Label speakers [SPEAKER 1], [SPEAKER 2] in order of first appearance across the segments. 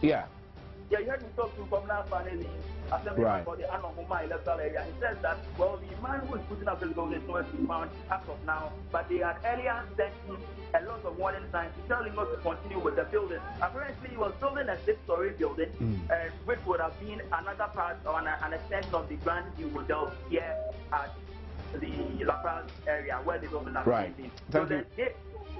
[SPEAKER 1] Yeah.
[SPEAKER 2] Yeah, you heard me talk to from last Friday, Assemblyman for the Anomuma electoral area. He says that, well, the man who is putting up this building is nowhere to be found as of now, but they had earlier sent him a lot of warning signs to tell him not to continue with the building. Apparently, he was building a 6-story building, which would have been another part or an extension of the Grand View Hotel here at the La Paz area where the building is building. So then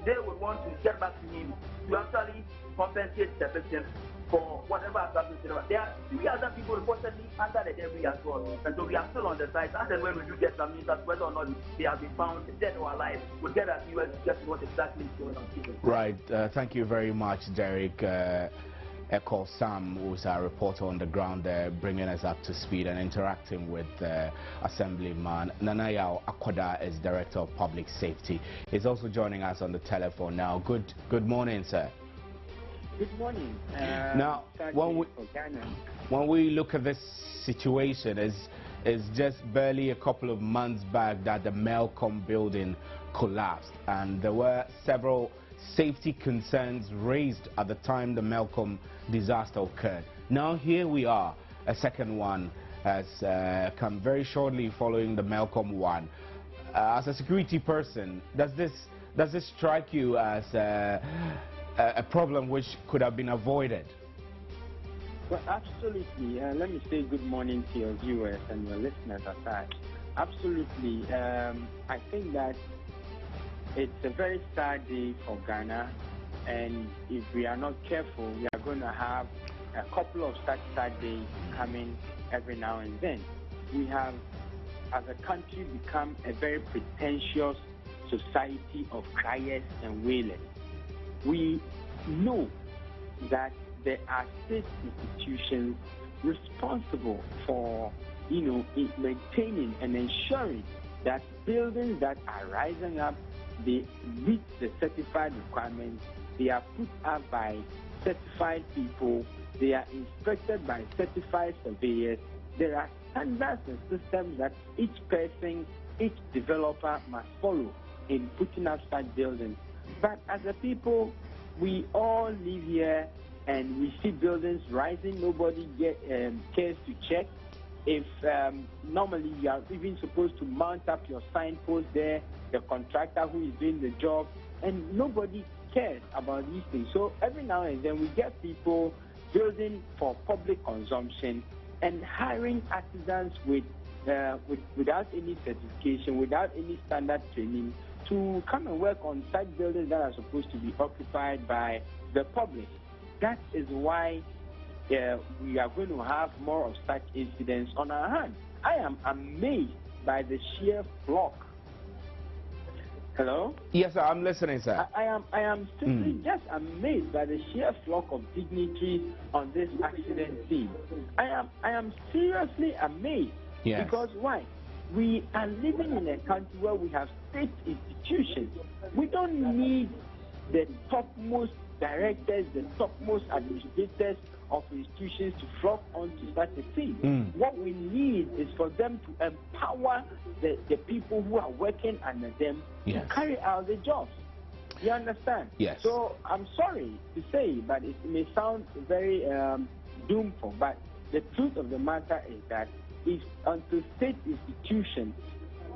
[SPEAKER 2] they would want to get back to him to actually compensate the victims for whatever has happened to them. There are 3 other people reportedly under the debris as well. And so we are still on the site. And then when we do get some news as whether or not they have been found dead or alive, we'll get our viewers to get what exactly is going on.
[SPEAKER 1] Right. Thank you very much, Derek. Acquah Sam, who's our reporter on the ground there, bringing us up to speed and interacting with Assemblyman Nanaya Acquah is Director of Public Safety. He's also joining us on the telephone now. Good morning, sir.
[SPEAKER 3] Good morning.
[SPEAKER 1] Now, when we look at this situation, it's just barely a couple of months back that the Melcom building collapsed, and there were several safety concerns raised at the time the Melcom disaster occurred. Now here we are, a second one has come very shortly following the Melcom one. As a security person, does this strike you as a problem which could have been avoided?
[SPEAKER 3] Well, absolutely. Let me say good morning to your viewers and your listeners aside. Absolutely. I think that it's a very sad day for Ghana, and if we are not careful, we are going to have a couple of such sad days coming every now and then. We have, as a country, become a very pretentious society of criers and wailers. We know that there are state institutions responsible for, maintaining and ensuring that buildings that are rising up, they meet the certified requirements. They are put up by certified people. They are inspected by certified surveyors. There are standards and systems that each person, each developer must follow in putting up such buildings. But as a people, we all live here and we see buildings rising. Nobody cares to check. If normally you are even supposed to mount up your signpost there, the contractor who is doing the job, and nobody cares about these things. So every now and then we get people building for public consumption and hiring artisans without any certification, without any standard training, to come and work on site buildings that are supposed to be occupied by the public. That is why we are going to have more of such incidents on our hands. I am amazed by the sheer flock. Hello?
[SPEAKER 1] Yes, sir, I'm listening, sir.
[SPEAKER 3] I am simply just amazed by the sheer flock of dignitaries on this accident scene. I am seriously amazed.
[SPEAKER 1] Yes.
[SPEAKER 3] Because why? We are living in a country where we have state institutions. We don't need the topmost directors, the topmost administrators of institutions to flock onto such a thing. What we need is for them to empower the people who are working under them to carry out the jobs. You understand?
[SPEAKER 1] Yes.
[SPEAKER 3] So I'm sorry to say, but it may sound very doomful, but the truth of the matter is that if until state institutions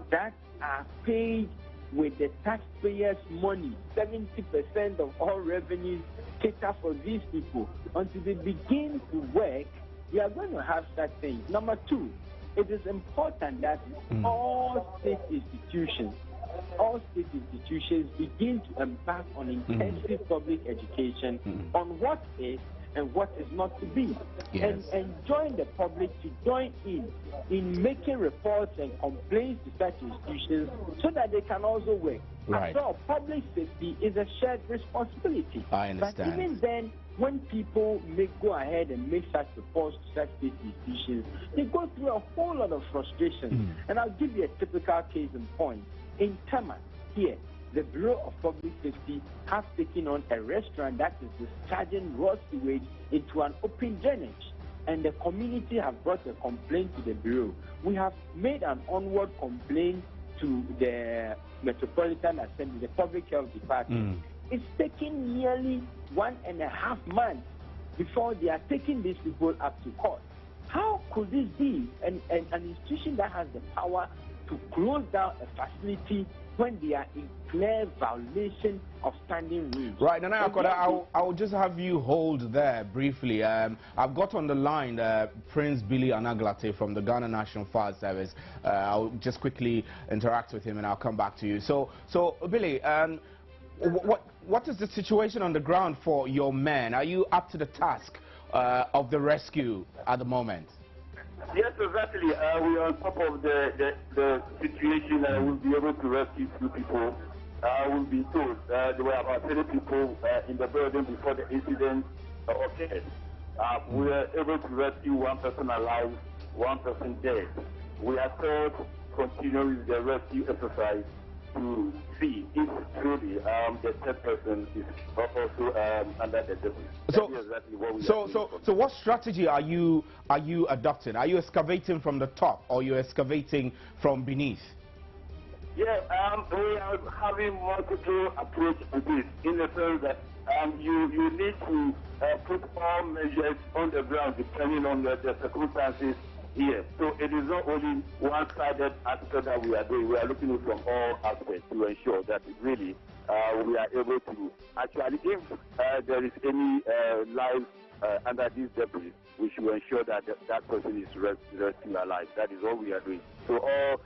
[SPEAKER 3] that are paid with the taxpayers' money, 70% of all revenues cater for these people, until they begin to work, we are going to have such things. Number two, it is important that all state institutions begin to embark on intensive public education on what is and what is not to be, and join the public to join in making reports and complaints to such institutions so that they can also work.
[SPEAKER 1] Right.
[SPEAKER 3] After all, public safety is a shared responsibility.
[SPEAKER 1] I understand.
[SPEAKER 3] But even then, when people go ahead and make such reports to such state institutions, they go through a whole lot of frustration. And I'll give you a typical case in point. In Tema, here, the Bureau of Public Safety have taken on a restaurant that is discharging raw sewage into an open drainage, and the community have brought a complaint to the Bureau. We have made an onward complaint to the Metropolitan Assembly, the Public Health Department. It's taken nearly 1.5 months before they are taking these people up to court. How could this be an institution that has the power to close down a facility when they are in clear violation of standing rules?
[SPEAKER 1] Right, and I'll just have you hold there briefly. I've got on the line Prince Billy Anaglate from the Ghana National Fire Service. I'll just quickly interact with him and I'll come back to you. So Billy, what is the situation on the ground for your men? Are you up to the task of the rescue at the moment?
[SPEAKER 4] Yes, exactly. We are on top of the situation and we'll be able to rescue few people. We've been told there were about 30 people in the building before the incident occurred. We were able to rescue one person alive, one person dead. We are told to continue with the rescue exercise to see if truly the third person is also under the debris.
[SPEAKER 1] So what strategy are you adopting? Are you excavating from the top or you excavating from beneath?
[SPEAKER 4] Yeah, we are having multiple approach to this in the sense that you need to put all measures on the ground depending on the circumstances here. So it is not only one-sided aspect that we are doing. We are looking at from all aspects to ensure that really we are able to actually, if there is any life under this debris, we should ensure that that person is rescued alive. That is what we are doing. So all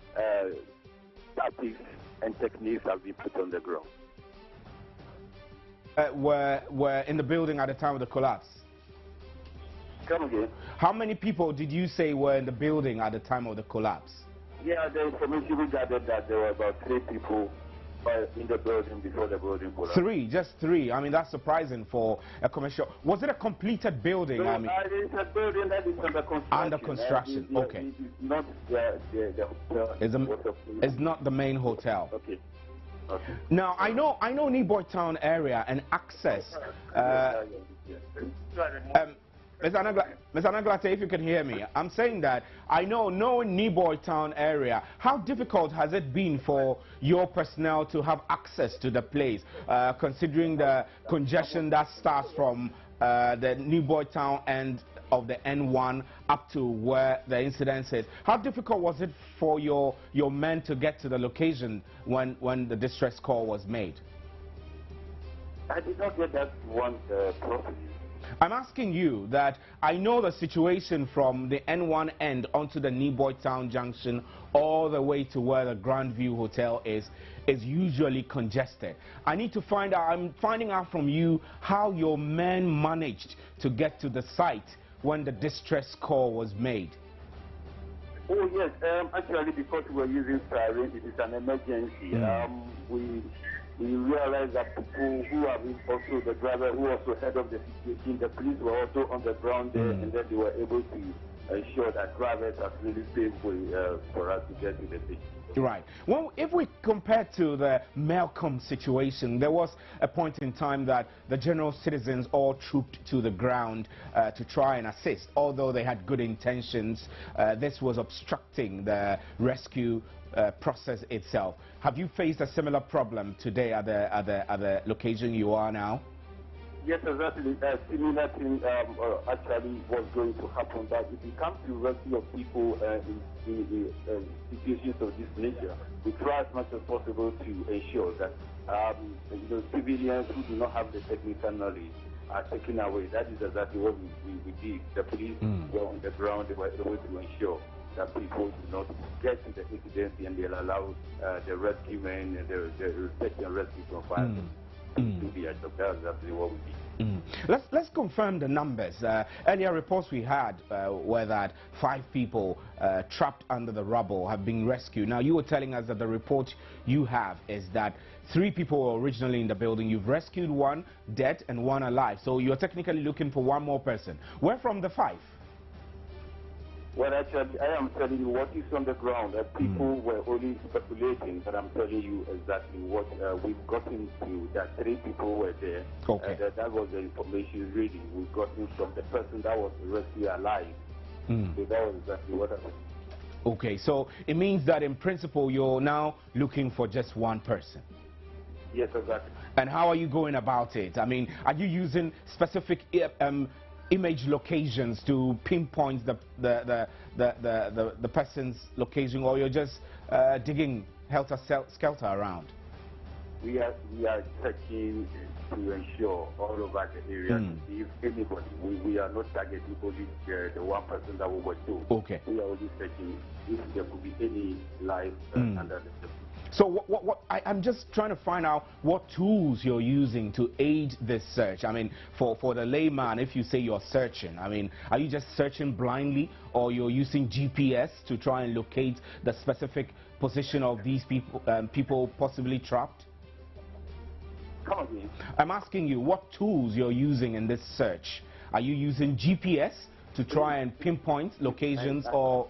[SPEAKER 4] tactics and techniques have been put on the ground.
[SPEAKER 1] Were in the building at the time of the collapse?
[SPEAKER 4] Come again.
[SPEAKER 1] How many people did you say were in the building at the time of the collapse?
[SPEAKER 4] Yeah, the information we gathered that there were about 3 people in the building before the building collapsed.
[SPEAKER 1] 3, just 3. I mean, that's surprising for a commercial. Was it a completed building?
[SPEAKER 4] No,
[SPEAKER 1] I mean,
[SPEAKER 4] it's a building that is under construction.
[SPEAKER 1] Under construction, okay.
[SPEAKER 4] It is not the hotel.
[SPEAKER 1] It's not the main hotel.
[SPEAKER 4] Okay. Okay.
[SPEAKER 1] Now, I know Neboy Town area and access. Ms. Anaglate, if you can hear me, I'm saying that I know knowing Neboy Town area, how difficult has it been for your personnel to have access to the place, considering the congestion that starts from the Neboy Town end of the N1 up to where the incident is? How difficult was it for your men to get to the location when the distress call was made?
[SPEAKER 4] I did not get that one properly.
[SPEAKER 1] I'm asking you that I know the situation from the N1 end onto the Neboy Town Junction all the way to where the Grandview Hotel is usually congested. I need to find out, I'm finding out from you how your men managed to get to the site when the distress call was made.
[SPEAKER 4] Oh yes, actually because we were using siren, it is an emergency. We realized that people who have been also the driver who also head of the situation, the police were also on the ground there, and then they were able to ensure that drivers are really paved for us to get to the station.
[SPEAKER 1] Right. Well, if we compare to the Malcolm situation, there was a point in time that the general citizens all trooped to the ground to try and assist. Although they had good intentions, this was obstructing the rescue process itself. Have you faced a similar problem today at the location you are now?
[SPEAKER 4] Yes, exactly. Similar thing actually was going to happen. That if it comes to rescue of people in situations of this nature, we try as much as possible to ensure that civilians who do not have the technical knowledge are taken away. That is exactly what we did. The police were on the ground. They were able to ensure that people do not get to the incident and they'll allow the rescue men and the search and rescue from fire to be at the That's exactly what we did.
[SPEAKER 1] Let's confirm the numbers. Earlier reports we had were that 5 people trapped under the rubble have been rescued. Now you were telling us that the report you have is that 3 people were originally in the building. You've rescued 1 dead and 1 alive. So you're technically looking for 1 more person. Where from the 5?
[SPEAKER 4] Well, actually, I am telling you what is on the ground. People were only speculating, but I'm telling you exactly what we've gotten to. That 3 people were there.
[SPEAKER 1] Okay.
[SPEAKER 4] That was the information really we've gotten from the person that was rescued alive. So that was exactly what happened.
[SPEAKER 1] Okay, so it means that in principle you're now looking for just 1 person.
[SPEAKER 4] Yes, exactly.
[SPEAKER 1] And how are you going about it? I mean, are you using specific image locations to pinpoint the person's location, or you're just digging helter-skelter around?
[SPEAKER 4] We are checking to ensure all over the area to see if anybody, we are not targeting only the one person that we were told.
[SPEAKER 1] Okay.
[SPEAKER 4] We are only checking if there could be any life under the surface.
[SPEAKER 1] So I'm just trying to find out what tools you're using to aid this search. I mean, for the layman, if you say you're searching, I mean, are you just searching blindly, or you're using GPS to try and locate the specific position of these people possibly trapped?
[SPEAKER 4] Come again.
[SPEAKER 1] I'm asking you what tools you're using in this search. Are you using GPS to try and pinpoint locations, or...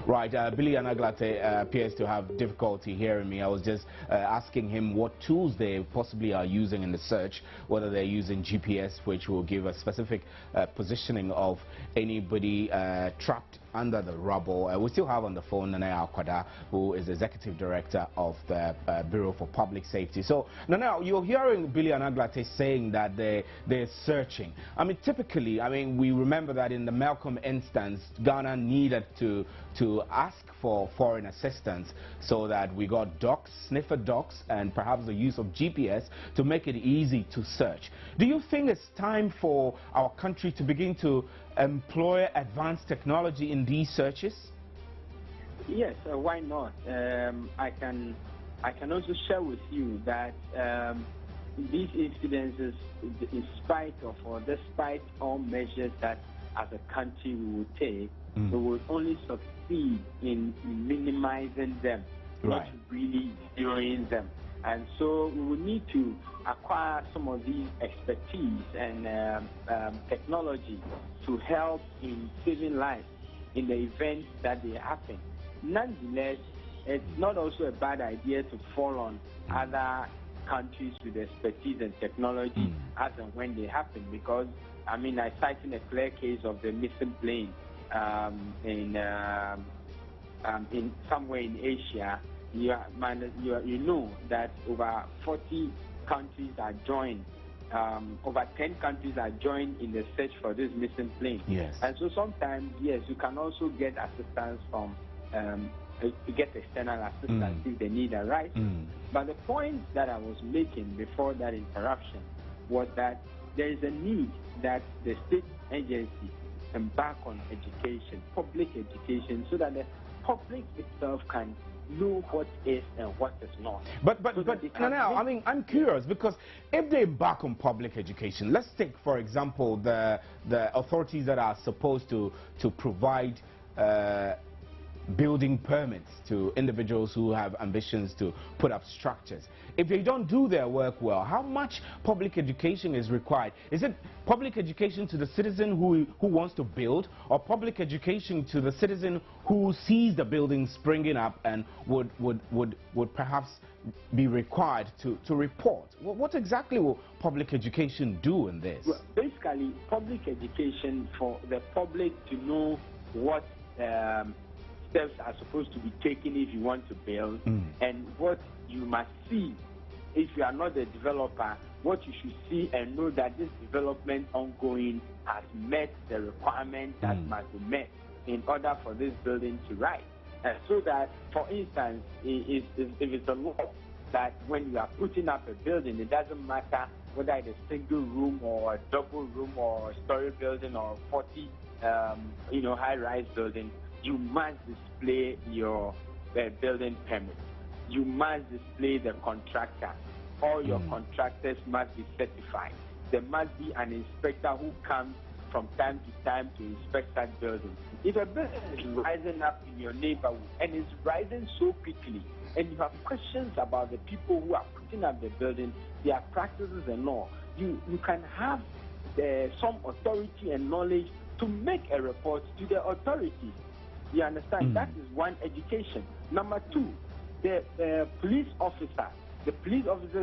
[SPEAKER 1] Right, Billy Anaglate appears to have difficulty hearing me. I was just asking him what tools they possibly are using in the search, whether they're using GPS, which will give a specific positioning of anybody trapped under the rubble. We still have on the phone Nana Acquah, who is Executive Director of the Bureau for Public Safety. So, Nana, you're hearing Billy Anaglate saying that they're searching. I mean, typically, I mean, we remember that in the Malcolm instance, Ghana needed to ask for foreign assistance, so that we got dogs, sniffer dogs, and perhaps the use of GPS to make it easy to search. Do you think it's time for our country to begin to employ advanced technology in these searches?
[SPEAKER 3] Yes, why not? I can also share with you that these incidences, in spite of or despite all measures that as a country we will take, we will only succeed in minimizing them, not really zeroing them. And so we will need to acquire some of these expertise and technology to help in saving lives in the event that they happen. Nonetheless, it's not also a bad idea to fall on other countries with expertise and technology as and when they happen, because, I mean, I cited a clear case of the missing plane in somewhere in Asia. You know that over 40 countries are joined, over 10 countries are joined in the search for this missing plane.
[SPEAKER 1] Yes.
[SPEAKER 3] And so sometimes, yes, you can also get assistance from, get external assistance if the need arises. But the point that I was making before that interruption was that there is a need that the state agency embark on education, public education, so that the public itself can know what is and what is not. But
[SPEAKER 1] now, I mean, I'm curious, because if they embark on public education, let's take, for example, the authorities that are supposed to provide building permits to individuals who have ambitions to put up structures. If they don't do their work well, how much public education is required? Is it public education to the citizen who wants to build, or public education to the citizen who sees the building springing up and would perhaps be required to report? What exactly will public education do in this?
[SPEAKER 3] Well, basically, public education for the public to know what steps are supposed to be taken if you want to build, and what you must see if you are not a developer, what you should see and know that this development ongoing has met the requirements that must be met in order for this building to rise. So that, for instance, if it's a law that when you are putting up a building, it doesn't matter whether it's a single room or a double room or a story building or 40 high-rise building, you must display your building permit. You must display the contractor. All your contractors must be certified. There must be an inspector who comes from time to time to inspect that building. If a building is rising up in your neighborhood and is rising so quickly, and you have questions about the people who are putting up the building, their practices and all, you can have some authority and knowledge to make a report to the authorities. You understand? That is one, education. Number two, the police officers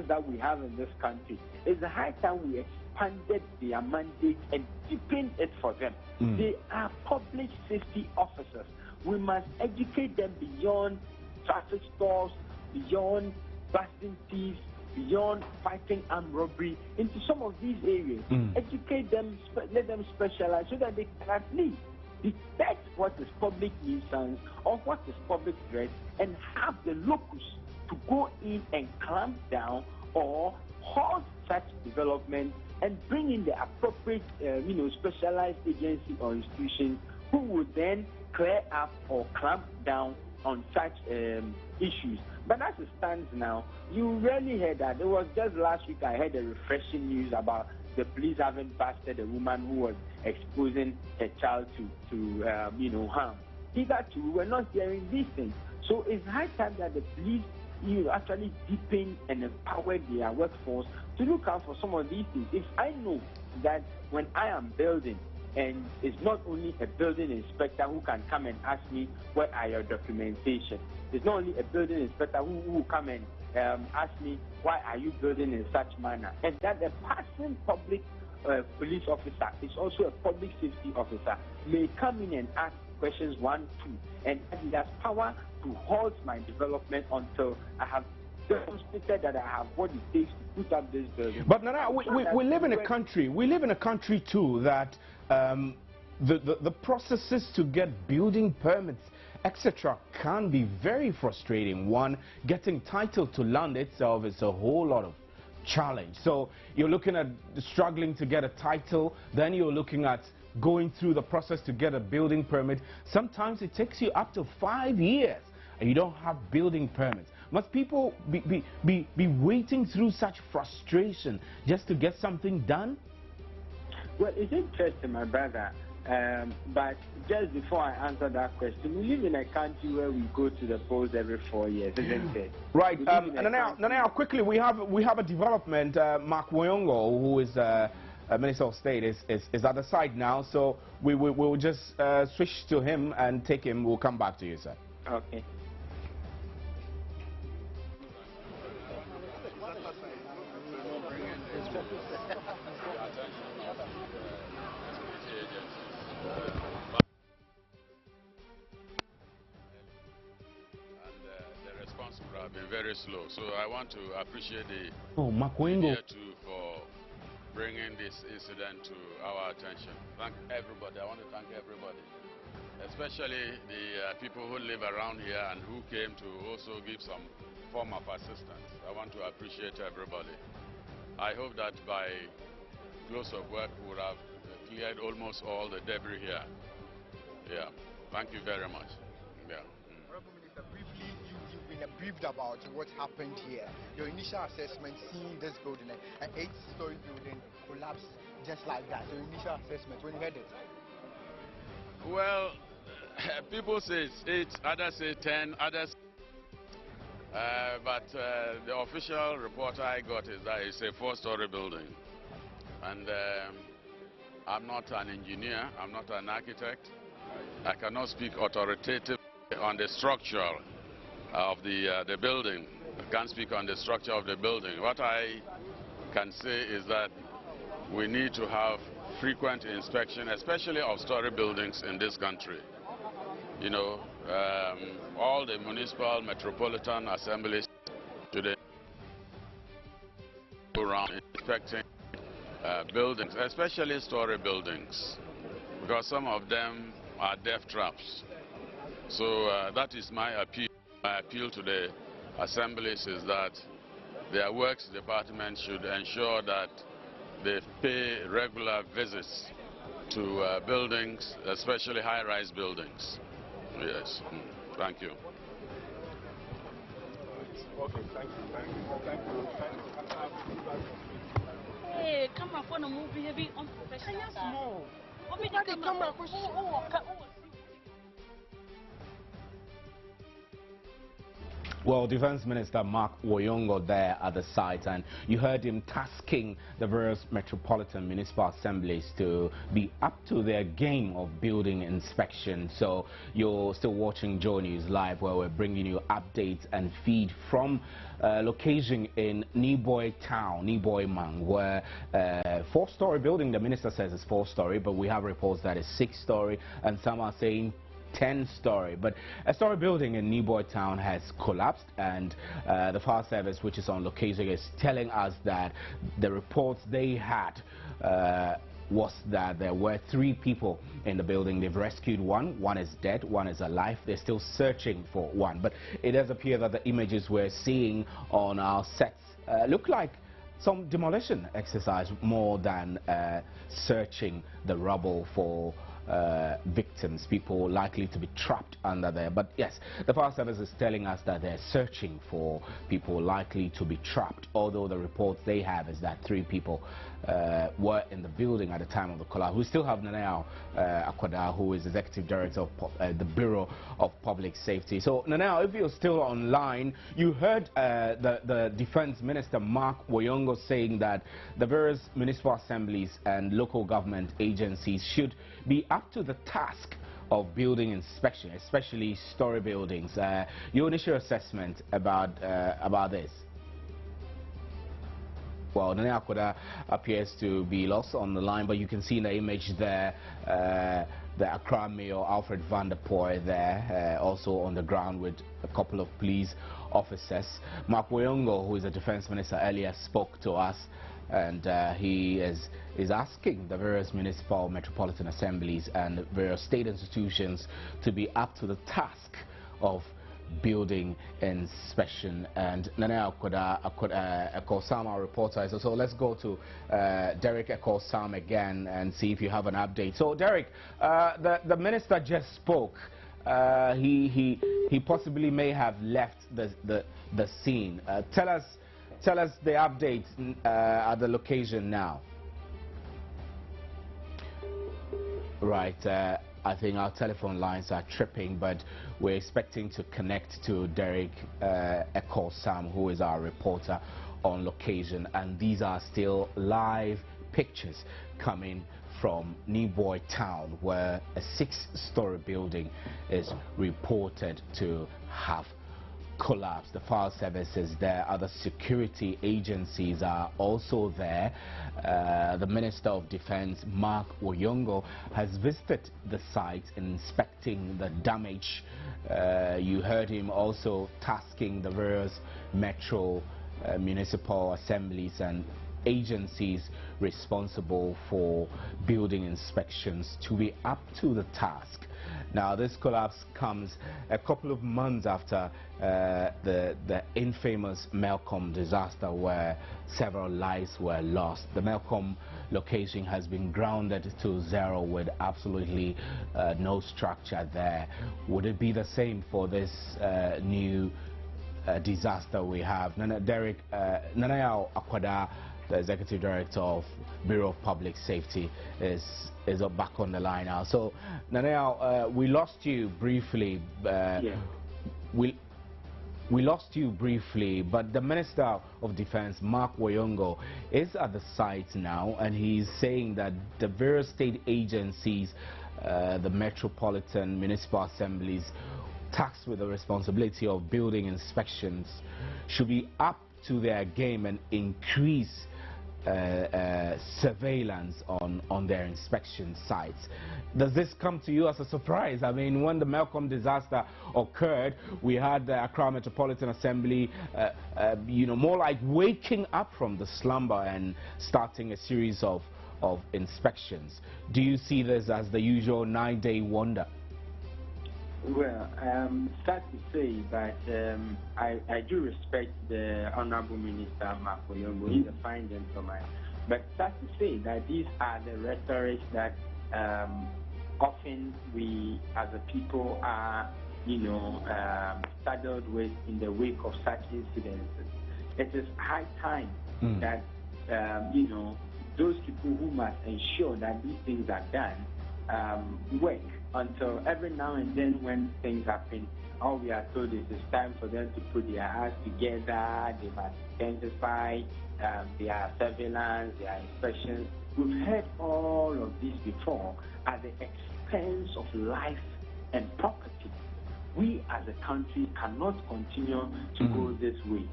[SPEAKER 3] that we have in this country, it's the high time we expanded their mandate and deepened it for them. They are public safety officers. We must educate them beyond traffic stops, beyond busting thieves, beyond fighting armed robbery into some of these areas. Educate them, let them specialize so that they can at least detect what is public nuisance or what is public threat and have the locus to go in and clamp down or halt such development and bring in the appropriate, specialized agency or institution who would then clear up or clamp down on such issues. But as it stands now, you rarely heard that. It was just last week I heard a refreshing news about the police having busted a woman who was exposing her child to harm. Hitherto, we were not hearing these things. So it's high time that the police actually deepen and empower their workforce to look out for some of these things. If I know that when I am building, and it's not only a building inspector who can come and ask me, what are your documentation? It's not only a building inspector who will come and ask me, why are you building in such manner? And that a passing public police officer is also a public safety officer may come in and ask questions 1, 2, and he has power to halt my development until I have demonstrated that I have what it takes to put up this building.
[SPEAKER 1] But Nana, we live in a country. We live in a country too that the processes to get building permits, etc., can be very frustrating. One, getting title to land itself is a whole lot of challenge. So you're looking at struggling to get a title, then you're looking at going through the process to get a building permit. Sometimes it takes you up to 5 years and you don't have building permits. Must people be waiting through such frustration just to get something done?
[SPEAKER 3] Well, it's interesting, my brother. But just before I answer that question, we live in a country where we go to the polls every 4 years, isn't it?
[SPEAKER 1] Right. And now, quickly, we have a development. Mark Woyongo, who is Minister of State, is at the side now. So we will just switch to him and take him. We'll come back to you, sir.
[SPEAKER 3] Okay.
[SPEAKER 5] Have been very slow, so I want to appreciate the
[SPEAKER 1] media
[SPEAKER 5] too for bringing this incident to our attention. Thank everybody. I want to thank everybody, especially the people who live around here and who came to also give some form of assistance. I want to appreciate everybody. I hope that by close of work we would have cleared almost all the debris here. Yeah, thank you very much. Yeah.
[SPEAKER 6] Briefed about what happened here. Your initial assessment, seeing this building, an 8-story building collapse just like that. Your initial assessment when you heard it?
[SPEAKER 5] Well, people say it's 8, others say 10, others. But the official report I got is that it's a 4-story building, and I'm not an engineer. I'm not an architect. I cannot speak authoritatively on the structure of the building. I can't speak on the structure of the building. What I can say is that we need to have frequent inspection, especially of story buildings in this country. You know, all the municipal metropolitan assemblies today go around inspecting buildings, especially story buildings, because some of them are death traps. So that is my appeal. My appeal to the assemblies is that their works department should ensure that they pay regular visits to buildings, especially high-rise buildings. Yes. Thank you.
[SPEAKER 4] Okay, thank you.
[SPEAKER 7] Hey, camera for the movie heavy unprofessional. Small. What made the camera for
[SPEAKER 1] Well, Defense Minister Mark Woyongo there at the site, and you heard him tasking the various metropolitan municipal assemblies to be up to their game of building inspection. So you're still watching Joynews Live, where we're bringing you updates and feed from location in Niboy town, Niboy Mang, where 4-story building, the minister says is 4-story, but we have reports that it's 6-story, and some are saying 10-story, but a story building in Newboy Town has collapsed, and the fire service, which is on location, is telling us that the reports they had was that there were 3 people in the building. They've rescued one is dead, one is alive. They're still searching for one, but it does appear that the images we're seeing on our sets look like some demolition exercise more than searching the rubble for victims, people likely to be trapped under there. But yes, the fire service is telling us that they're searching for people likely to be trapped, although the reports they have is that 3 people were in the building at the time of the collapse. We still have Nanayao Acquah, who is Executive Director of the Bureau of Public Safety. So Nanayao, if you're still online, you heard the Defense Minister Mark Woyongo saying that the various municipal assemblies and local government agencies should be up to the task of building inspection, especially story buildings. Your initial assessment about this? Well, Nana Acquah appears to be lost on the line, but you can see in the image there the Accra Mayor Alfred van der Poel there, also on the ground with a couple of police officers. Mark Woyongo, who is the Defense Minister, earlier spoke to us, and he is asking the various municipal metropolitan assemblies and various state institutions to be up to the task of building inspection. And Nana Acquah Sam, our reporter. So let's go to Derek Acquah Sam again and see if you have an update. So Derek, the minister just spoke. He possibly may have left the scene. Tell us the updates at the location now. Right. I think our telephone lines are tripping, but we're expecting to connect to Derek Acquah Sam, who is our reporter on location, and these are still live pictures coming from Newboy Town, where a 6-story building is reported to have collapsed. The fire service is there, other security agencies are also there. The Minister of Defense, Mark Woyongo, has visited the site inspecting the damage. You heard him also tasking the various metro municipal assemblies and agencies responsible for building inspections to be up to the task. Now, this collapse comes a couple of months after the infamous Melcombe disaster, where several lives were lost. The Melcombe location has been grounded to zero with absolutely no structure there. Would it be the same for this new disaster we have? Derek, Nanayao Acquah, the Executive Director of Bureau of Public Safety, is back on the line now. So, Nanayao, we lost you briefly. We lost you briefly, but the Minister of Defense, Mark Woyongo, is at the site now, and he's saying that the various state agencies, the metropolitan municipal assemblies, tasked with the responsibility of building inspections, should be up to their game and increase surveillance on their inspection sites. Does this come to you as a surprise? I mean, when the Melcombe disaster occurred, we had the Accra Metropolitan Assembly, more like waking up from the slumber and starting a series of inspections. Do you see this as the usual 9-day wonder?
[SPEAKER 3] Well, sad to say, but I do respect the Honorable Minister Mark Woyongo. He's a fine gentleman. But sad to say that these are the rhetorics that often we as a people are, saddled with in the wake of such incidents. It is high time that, those people who must ensure that these things are done work. Until every now and then when things happen, all we are told is it's time for them to put their hands together, they must intensify their surveillance, their inspections. We've heard all of this before at the expense of life and property. We as a country cannot continue to go this way.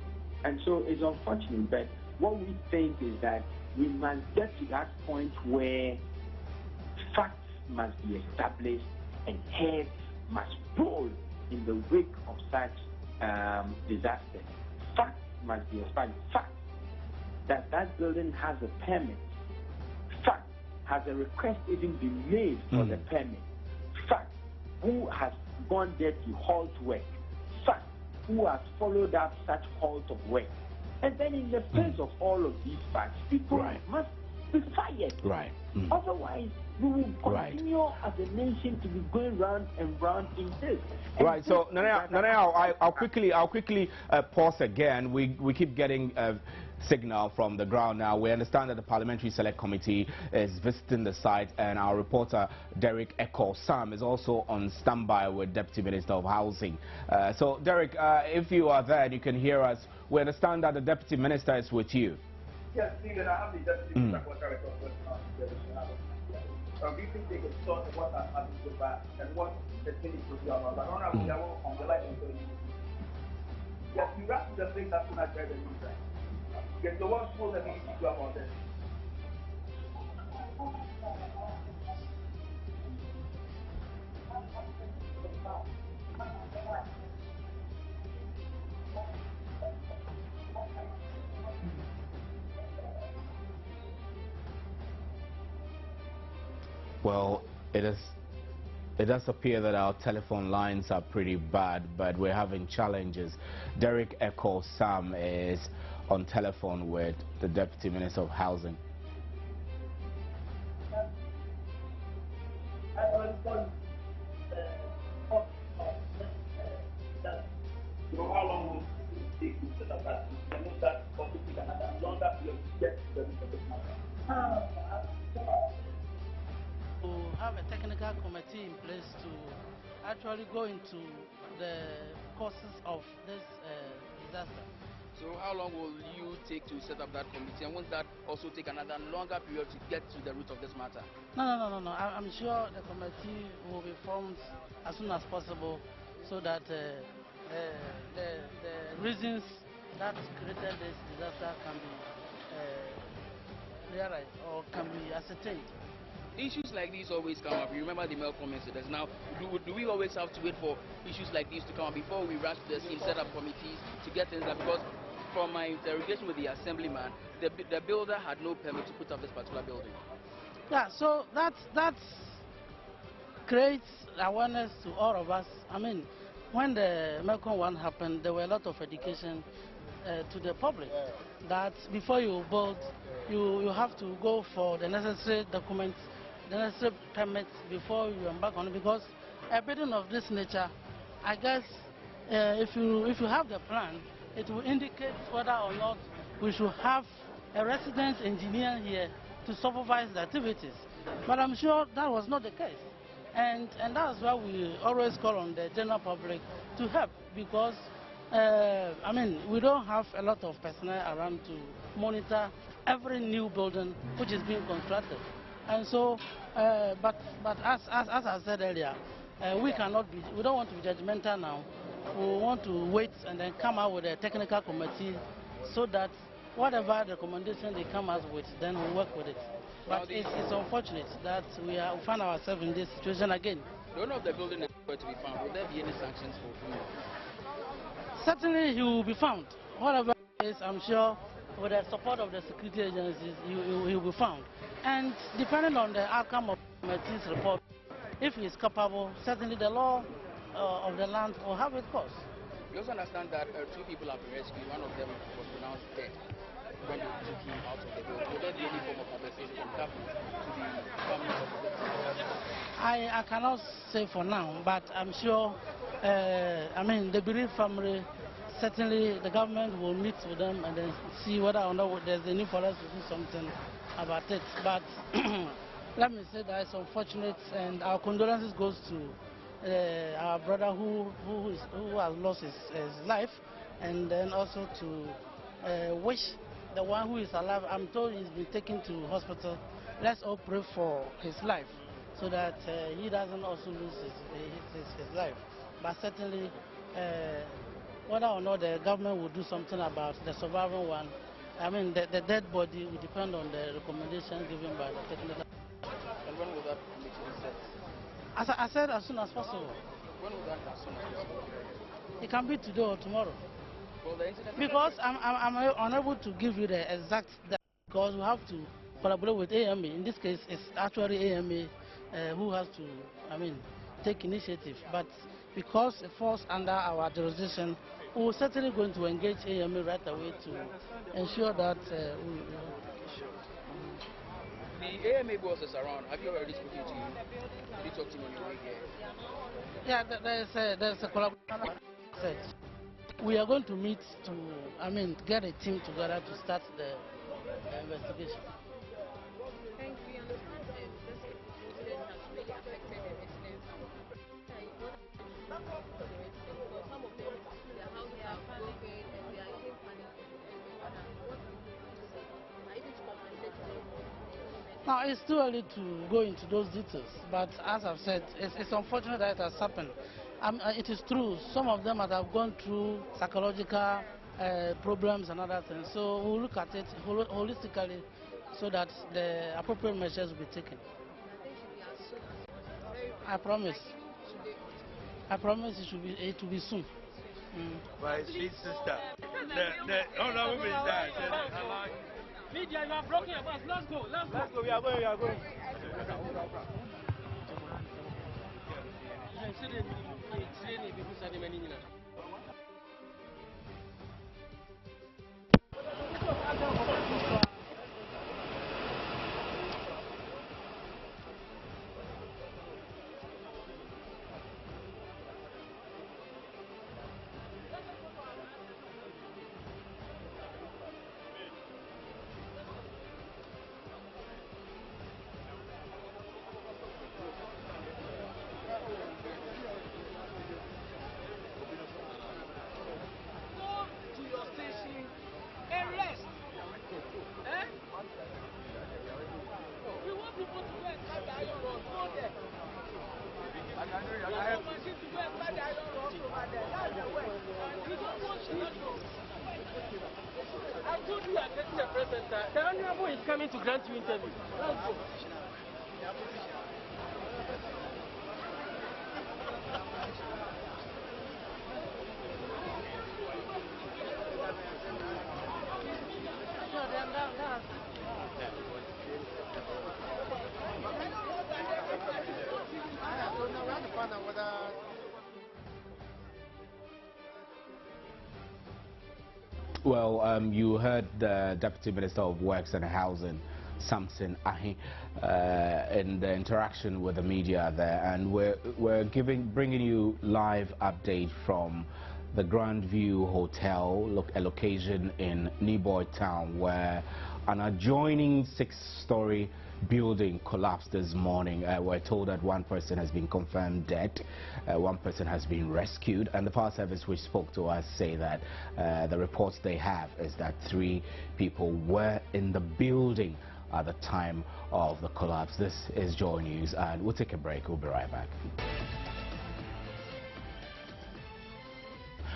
[SPEAKER 3] And so it's unfortunate, but what we think is that we must get to that point where facts must be established and heads must roll in the wake of such disaster. Fact must be established. Fact that that building has a permit. Fact, has a request even been made for the permit? Fact, who has gone there to halt work? Fact, who has followed up such halt of work? And then in the face of all of these facts, people must be fired. Otherwise, we will continue as a nation to be going round and round in this.
[SPEAKER 1] And so Nana, I'll quickly pause again. We keep getting signal from the ground now. We understand that the Parliamentary Select Committee is visiting the site, and our reporter Derek Acquah Sam is also on standby with Deputy Minister of Housing. So Derek, if you are there and you can hear us, we understand that the Deputy Minister is with you.
[SPEAKER 2] Yes, Stephen, I have the Deputy Minister we think they can sort what has happened so far and what the city could do about that. Honorable, I will come to life and tell you. Yes, you wrap to the place as soon as there's a need. Yes, the one supposed to be issue about this.
[SPEAKER 1] Well, it does appear that our telephone lines are pretty bad, but we're having challenges. Derek Acquah Sam is on telephone with the Deputy Minister of Housing.
[SPEAKER 2] How long will it take to set up that? That possibly another longer period to get to the root of this matter.
[SPEAKER 8] To have a technical committee in place to actually go into the causes of this disaster.
[SPEAKER 9] So how long will you take to set up that committee, and won't that also take another longer period to get to the root of this matter?
[SPEAKER 8] No. I'm sure the committee will be formed as soon as possible so that the reasons that created this disaster can be realized or can be ascertained.
[SPEAKER 9] Issues like these always come up. You remember the Melcom incidents. Now, do we always have to wait for issues like these to come up before we rush to the scene, set up committees to get things done? Because from my interrogation with the assemblyman, the builder had no permit to put up this particular building.
[SPEAKER 8] Yeah, so that creates awareness to all of us. I mean, when the Melcom one happened, there were a lot of education to the public that before you build, you have to go for the necessary documents, the necessary permits before you embark on it, because a building of this nature, I guess, if you have the plan, it will indicate whether or not we should have a resident engineer here to supervise the activities. But I'm sure that was not the case. And that's why we always call on the general public to help, because I mean, we don't have a lot of personnel around to monitor every new building which is being constructed. And so, but as I said earlier, we don't want to be judgmental now. We want to wait and then come out with a technical committee so that whatever recommendation they come out with, then we'll work with it. But it's unfortunate that we find ourselves in this situation again.
[SPEAKER 9] The owner of the building is going to be found. Will there be any sanctions for him?
[SPEAKER 8] Certainly he will be found. Whatever it is, I'm sure with the support of the security agencies, he will be found. And depending on the outcome of the committee's report, if he is capable, certainly the law of the land will have its course.
[SPEAKER 9] We also understand that 2 people have been rescued. One of them was pronounced dead when they took him out of the building. Will there be any form of compensation from government to the families of the victims?
[SPEAKER 8] I cannot say for now, but I'm sure, I mean, the bereaved family, certainly the government will meet with them and then see whether or not there's a need for us to do something about it. But let me say that it's unfortunate, and our condolences goes to our brother who has lost his life, and then also to wish the one who is alive. I'm told he's been taken to hospital. Let's all pray for his life so that he doesn't also lose his life. But certainly, whether or not the government will do something about the surviving one, I mean, the dead body will depend on the recommendations given by the technical.
[SPEAKER 9] And when will that committee be set?
[SPEAKER 8] As I said, as soon as possible.
[SPEAKER 9] When will that happen?
[SPEAKER 8] It can be today or tomorrow.
[SPEAKER 9] Well, the incident
[SPEAKER 8] Because I'm unable to give you the exact date because we have to collaborate with AMA. In this case, it's actually AMA who has to, take initiative. But because it falls under our jurisdiction, we're certainly going to engage AMA right away to ensure that
[SPEAKER 9] the AMA boss is around. Have you already spoken to you? Did you talk to him on your way here?
[SPEAKER 8] Yeah, there's a collaboration. We are going to meet to, get a team together to start the investigation.
[SPEAKER 10] Thank you. We understand this incident has really affected the residents. Because some of them, their houses are broken and they are using panic and what have you. What do you say? Are you going to compensate them?
[SPEAKER 8] Now, it's too early to go into those details, but as I've said, it's unfortunate that it has happened. It is true, some of them have gone through psychological problems and other things, so we'll look at it holistically so that the appropriate measures will be taken. I promise. I promise it will be soon.
[SPEAKER 11] My sweet sister, the honorable minister said,
[SPEAKER 12] Media, you are blocking your bus. Let's go. Let's go.
[SPEAKER 11] We are going. We are going.
[SPEAKER 12] I told you I'm getting a press center. The honorable is coming to grant you interview. Let's go.
[SPEAKER 1] Well, you heard the Deputy Minister of Works and Housing, Samson Ahi, in the interaction with the media there, and we're bringing you live update from the Grand View Hotel, a location in Neboy Town, where an adjoining 6-story building collapsed this morning. We're told that one person has been confirmed dead, one person has been rescued, and the fire service which spoke to us say that the reports they have is that 3 people were in the building at the time of the collapse. This is Joynews, and we'll take a break. We'll be right back.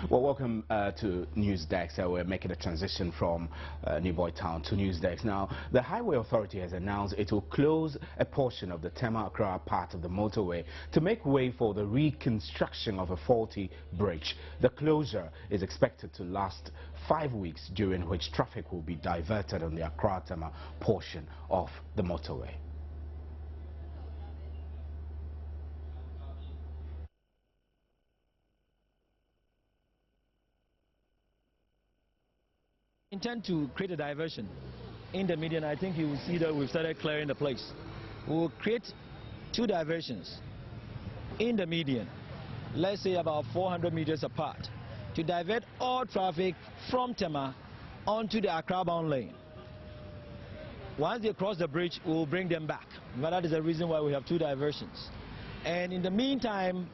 [SPEAKER 1] Well, welcome to News Desk. We're making a transition from Neboy Town to News Desk. Now, the Highway Authority has announced it will close a portion of the Tema-Accra part of the motorway to make way for the reconstruction of a faulty bridge. The closure is expected to last 5 weeks, during which traffic will be diverted on the Accra-Tema portion of the motorway.
[SPEAKER 13] Intend to create a diversion in the median. I think you will see that we've started clearing the place. We'll create 2 diversions in the median, let's say about 400 meters apart, to divert all traffic from Tema onto the Accra-bound lane. Once they cross the bridge, we'll bring them back. But that is the reason why we have 2 diversions. And in the meantime,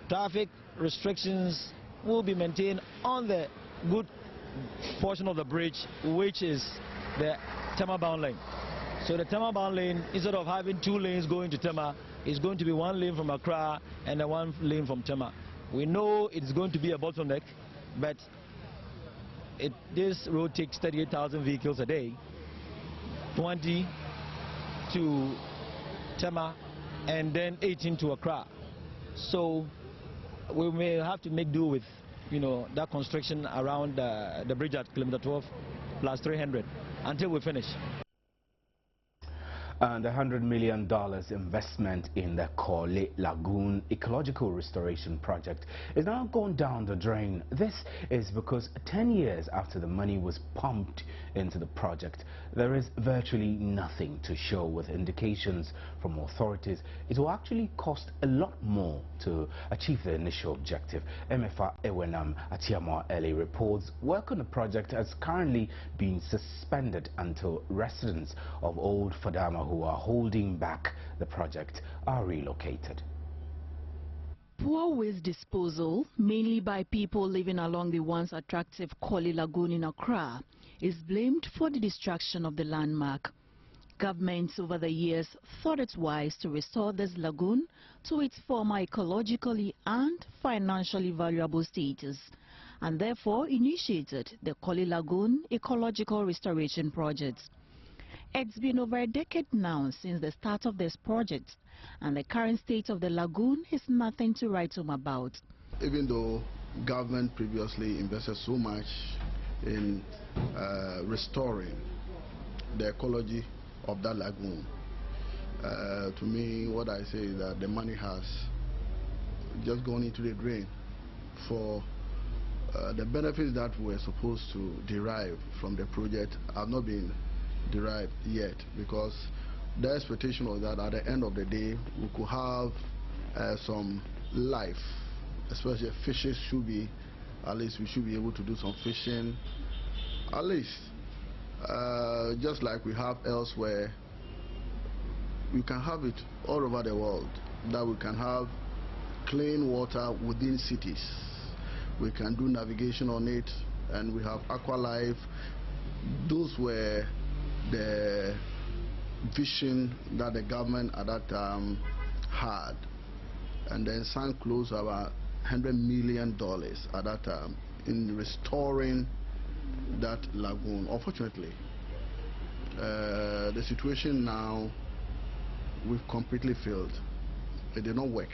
[SPEAKER 13] traffic restrictions will be maintained on the good portion of the bridge, which is the Tema-bound lane. So the Tema-bound lane, instead of having 2 lanes going to Tema, is going to be 1 lane from Accra and 1 lane from Tema. We know it's going to be a bottleneck, but this road takes 38,000 vehicles a day, 20 to Tema and then 18 to Accra. So we may have to make do with, that construction around the bridge at kilometer 12 plus 300 until we finish.
[SPEAKER 1] And the $100 million investment in the Acquah Lagoon ecological restoration project is now gone down the drain. This is because 10 years after the money was pumped into the project, there is virtually nothing to show, with indications from authorities it will actually cost a lot more to achieve the initial objective. MFA Ewenam Atiamwa Eli reports work on the project has currently been suspended until residents of Old Fadama who are holding back the project are relocated.
[SPEAKER 14] Poor waste disposal, mainly by people living along the once attractive Acquah Lagoon in Accra, is blamed for the destruction of the landmark. Governments over the years thought it wise to restore this lagoon to its former ecologically and financially valuable status, and therefore initiated the Acquah Lagoon Ecological Restoration Project. It's been over a decade now since the start of this project, and the current state of the lagoon is nothing to write home about.
[SPEAKER 15] Even though government previously invested so much in restoring the ecology of that lagoon, to me what I say is that the money has just gone into the drain for the benefits that we're supposed to derive from the project have not been derived yet, because the expectation was that at the end of the day we could have some life, especially fishes should be, at least we should be able to do some fishing, at least just like we have elsewhere. We can have it all over the world, that we can have clean water within cities. We can do navigation on it, and we have Acquah Life. Those were the vision that the government at that time had, and then sank close to about $100 million at that time in restoring that lagoon. Unfortunately, the situation now, we've completely failed. It did not work.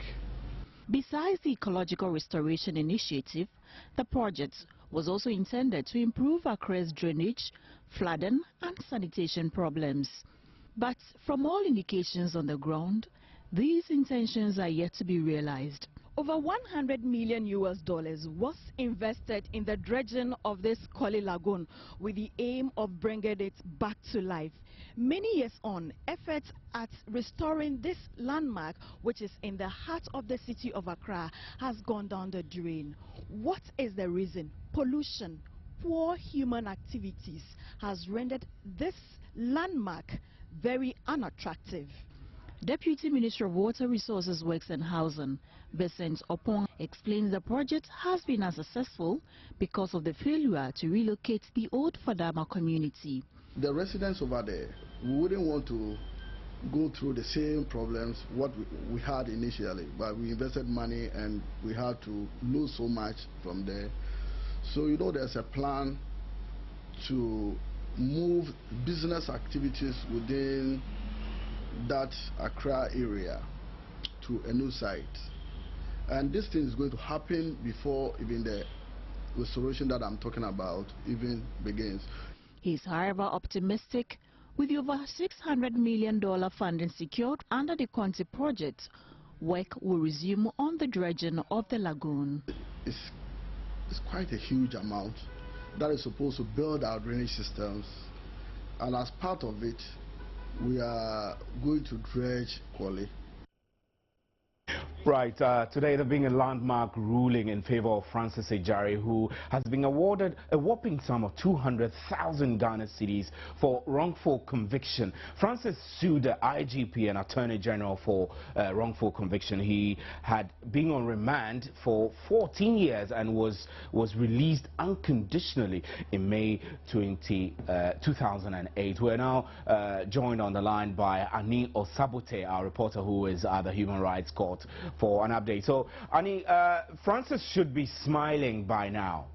[SPEAKER 14] Besides the ecological restoration initiative, the project was also intended to improve Accra's drainage, flooding and sanitation problems. But from all indications on the ground, these intentions are yet to be realized. Over $100 million was invested in the dredging of this Acquah Lagoon with the aim of bringing it back to life. Many years on, efforts at restoring this landmark, which is in the heart of the city of Accra, has gone down the drain. What is the reason? Pollution, poor human activities has rendered this landmark very unattractive. Deputy Minister of Water Resources, Works and Housing, Besent Opong, explains the project has been unsuccessful because of the failure to relocate the Old Fadama community.
[SPEAKER 15] The residents over there, we wouldn't want to go through the same problems what we had initially, but we invested money and we had to lose so much from there. So there's a plan to move business activities within that Accra area to a new site, and this thing is going to happen before even the restoration that I'm talking about even begins.
[SPEAKER 14] He is, however, optimistic. With the over $600 million funding secured under the Conti project, work will resume on the dredging of the lagoon.
[SPEAKER 15] It's quite a huge amount that is supposed to build our drainage systems, and as part of it, we are going to dredge Acquah.
[SPEAKER 1] Right, today there being a landmark ruling in favor of Francis Ejari, who has been awarded a whopping sum of 200,000 Ghana cedis for wrongful conviction. Francis sued the IGP and Attorney General for wrongful conviction. He had been on remand for 14 years and was released unconditionally in May 2008. We're now joined on the line by Ani Osabote, our reporter who is at the Human Rights Court, for an update. So, Ani, Francis should be smiling by now.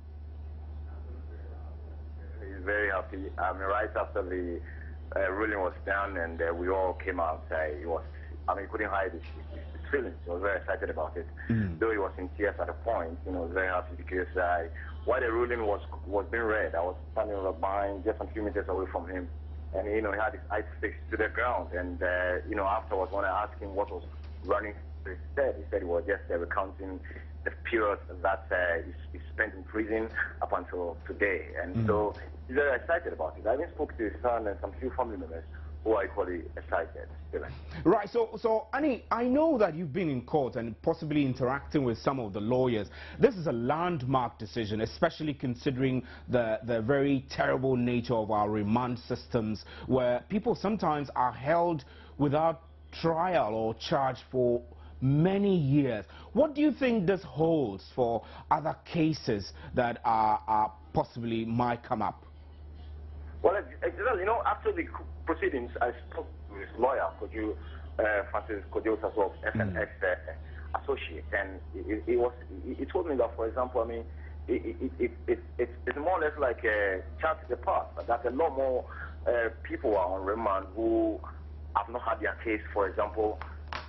[SPEAKER 16] He's very happy. Right after the ruling was done and we all came outside, he was I mean, he couldn't hide his feelings. He was very excited about it. Though he was in tears at a point, you know, very happy because while the ruling was being read, I was standing behind just a few meters away from him. And, you know, he had his eyes fixed to the ground. And, you know, afterwards, when I asked him what was running through his head, he said he was just recounting the period that he spent in prison up until today. And so he's very excited about it. I even spoke to his son and some few family members who are equally excited.
[SPEAKER 1] Right, so Annie, I know that you've been in court and possibly interacting with some of the lawyers. This is a landmark decision, especially considering the very terrible nature of our remand systems, where people sometimes are held without trial or charged for many years. What do you think this holds for other cases that are possibly might come up?
[SPEAKER 16] Well, you know, after the proceedings, I spoke to his lawyer, Francis Kojo, as well, FNX associate, and he told me that, for example, I mean, it's more or less like a chance in the past, that a lot more people are on remand who have not had their case, for example,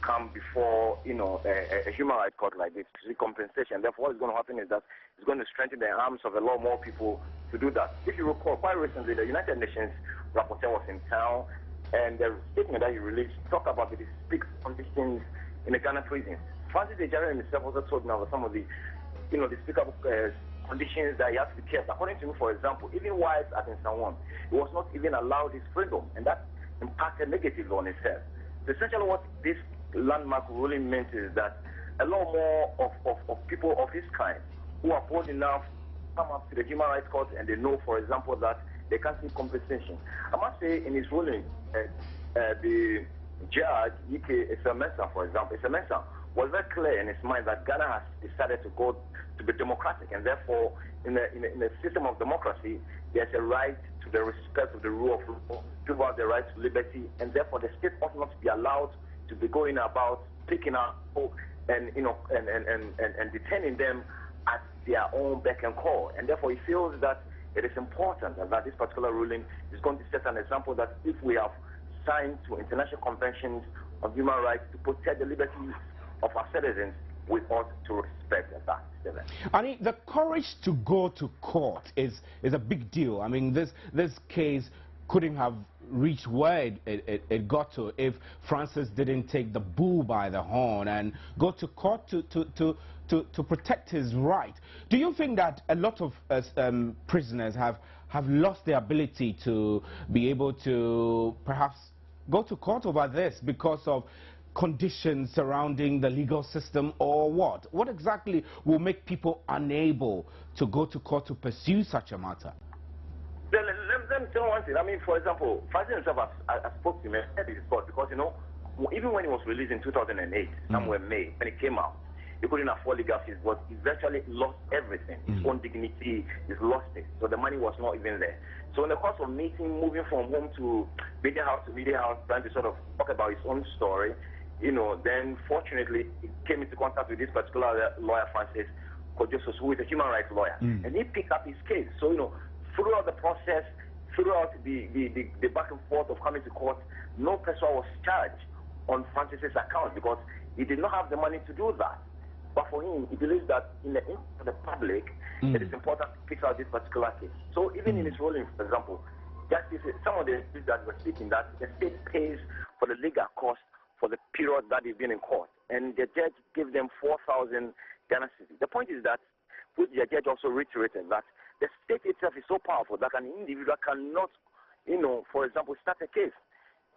[SPEAKER 16] come before, you know, a human rights court like this to see compensation. Therefore, what is going to happen is that it's going to strengthen the arms of a lot more people to do that. If you recall, quite recently, the United Nations rapporteur was in town, and the statement that he released talked about the despicable conditions in the Ghana prisons. Francis Ejari himself also told me about some of the, you know, despicable conditions that he has to be kept. According to me, for example, even while at San he was not even allowed his freedom, and that impacted negatively on his health. So essentially, what this landmark ruling meant is that a lot more of people of this kind who are bold enough come up to the human rights court and they know, for example, that they can't see compensation. I must say, in his ruling, the judge, E.K. Esemesa, for example, Esemesa was very clear in his mind that Ghana has decided to go to be democratic, and therefore, in a system of democracy, there's a right to the respect of the rule of law, people have the right to liberty, and therefore the state ought not to be allowed to be going about picking up and, you know, and detaining them at their own beck and call. And therefore, he feels that it is important that this particular ruling is going to set an example that if we have signed to international conventions on human rights to protect the liberties of our citizens, we ought to respect that.
[SPEAKER 1] I mean, the courage to go to court is a big deal. I mean, this case couldn't have reached where it got to if Francis didn't take the bull by the horn and go to court to protect his right. Do you think that a lot of prisoners have lost the ability to be able to perhaps go to court over this because of conditions surrounding the legal system, or what? What exactly will make people unable to go to court to pursue such a matter?
[SPEAKER 16] Let me tell you one thing. I mean, for example, Francis himself, I spoke to him at his court because, you know, even when he was released in 2008, somewhere May, when he came out, he couldn't afford legal fees, but he virtually lost everything. His own dignity, he's lost it. So the money was not even there. So in the course of moving from home to media house, trying to sort of talk about his own story, you know, then fortunately he came into contact with this particular lawyer, Francis Kojosos, who is a human rights lawyer, and he picked up his case. So, you know, throughout the process, throughout the back and forth of coming to court, no person was charged on Francis's account because he did not have the money to do that. But for him, he believes that in the interest of the public, it is important to pick out this particular case. So even in his ruling, for example, some of the issues that we're speaking, that the state pays for the legal cost for the period that they've been in court, and the judge gave them 4,000 Ghana cedis. The point is that, which the judge also reiterated, that the state itself is so powerful that an individual cannot, you know, for example, start a case.